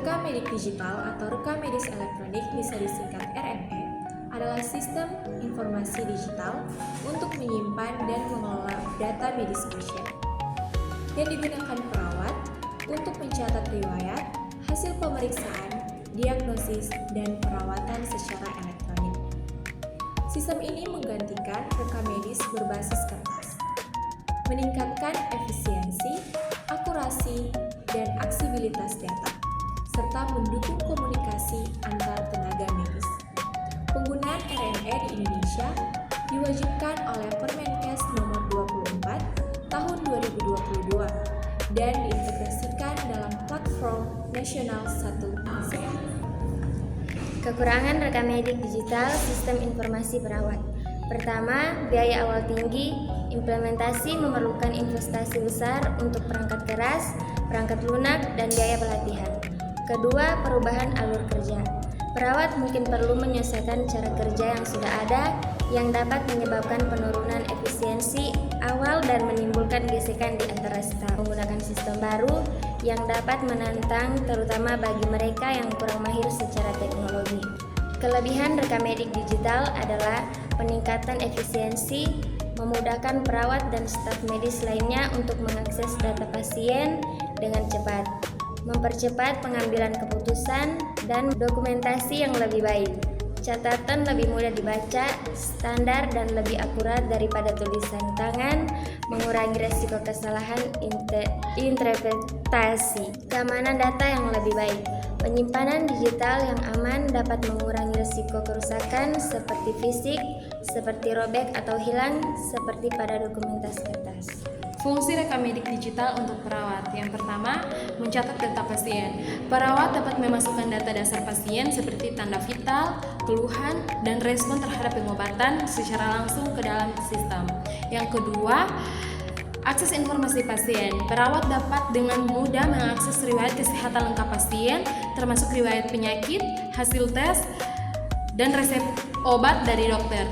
Rekam medik digital atau rekam medis elektronik bisa disingkat RME adalah sistem informasi digital untuk menyimpan dan mengelola data medis pasien yang digunakan perawat untuk mencatat riwayat, hasil pemeriksaan, diagnosis, dan perawatan secara elektronik. Sistem ini menggantikan rekam medis berbasis kertas, meningkatkan efisiensi, akurasi, dan aksesibilitas data, serta mendukung komunikasi antar tenaga medis. Penggunaan RME di Indonesia diwajibkan oleh Permenkes Nomor 24 Tahun 2022 dan diintegrasikan dalam Platform Nasional 1 ASEAN. Kekurangan rekam medik digital sistem informasi perawat. Pertama, biaya awal tinggi. Implementasi memerlukan investasi besar untuk perangkat keras, perangkat lunak, dan biaya pelatihan. Kedua, perubahan alur kerja. Perawat mungkin perlu menyelesaikan cara kerja yang sudah ada yang dapat menyebabkan penurunan efisiensi awal dan menimbulkan gesekan di antara staf. Menggunakan sistem baru yang dapat menantang terutama bagi mereka yang kurang mahir secara teknologi. Kelebihan rekam medik digital adalah peningkatan efisiensi, memudahkan perawat dan staf medis lainnya untuk mengakses data pasien dengan cepat, mempercepat pengambilan keputusan, dan dokumentasi yang lebih baik. Catatan lebih mudah dibaca, standar, dan lebih akurat daripada tulisan tangan, mengurangi resiko kesalahan interpretasi. Keamanan data yang lebih baik. Penyimpanan digital yang aman dapat mengurangi risiko kerusakan seperti fisik, seperti robek atau hilang, seperti pada dokumentasi kertas. Fungsi rekam medik digital untuk perawat. Yang pertama, mencatat data pasien. Perawat dapat memasukkan data dasar pasien seperti tanda vital, keluhan, dan respon terhadap pengobatan secara langsung ke dalam sistem. Yang kedua, akses informasi pasien. Perawat dapat dengan mudah mengakses riwayat kesehatan lengkap pasien, termasuk riwayat penyakit, hasil tes, dan resep obat dari dokter,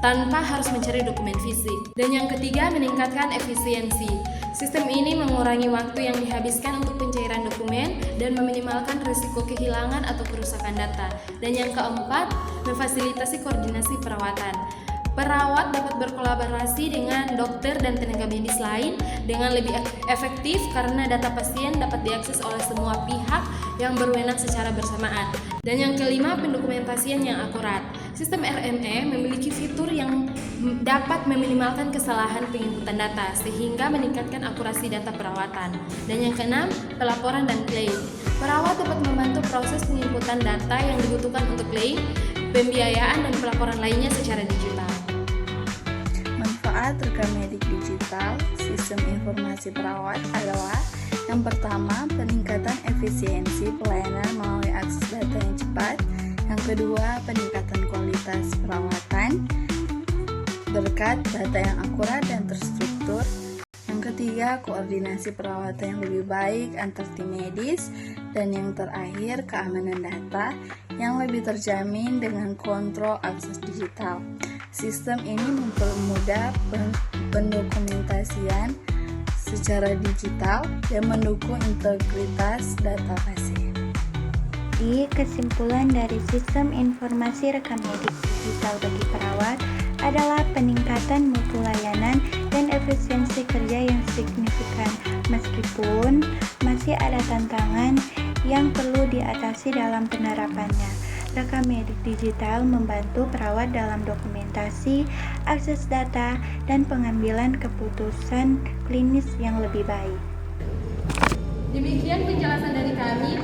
tanpa harus mencari dokumen fisik. Dan yang ketiga, meningkatkan efisiensi. Sistem ini mengurangi waktu yang dihabiskan untuk pencairan dokumen dan meminimalkan risiko kehilangan atau kerusakan data. Dan yang keempat, memfasilitasi koordinasi perawatan. Perawat dapat berkolaborasi dengan dokter dan tenaga medis lain dengan lebih efektif karena data pasien dapat diakses oleh semua pihak yang berwenang secara bersamaan. Dan yang kelima, pendokumentasian yang akurat. Sistem RME memiliki fitur yang dapat meminimalkan kesalahan penginputan data sehingga meningkatkan akurasi data perawatan. Dan yang keenam, pelaporan dan klaim. Perawat dapat membantu proses penginputan data yang dibutuhkan untuk klaim, pembiayaan, dan pelaporan lainnya secara digital. Manfaat rekam medik digital sistem informasi perawat adalah: yang pertama, peningkatan efisiensi pelayanan melalui akses data yang cepat. Yang kedua, peningkatan kualitas perawatan berkat data yang akurat dan terstruktur. Yang ketiga, koordinasi perawatan yang lebih baik antar tim medis. Dan yang terakhir, keamanan data yang lebih terjamin dengan kontrol akses digital. Sistem ini mempermudah pendokumentasian secara digital dan mendukung integritas data pasien. Jadi, kesimpulan dari sistem informasi rekam medik digital bagi perawat adalah peningkatan mutu layanan dan efisiensi kerja yang signifikan, meskipun masih ada tantangan yang perlu diatasi dalam penerapannya. Rekam medik digital membantu perawat dalam dokumentasi, akses data, dan pengambilan keputusan klinis yang lebih baik. Demikian penjelasan dari kami.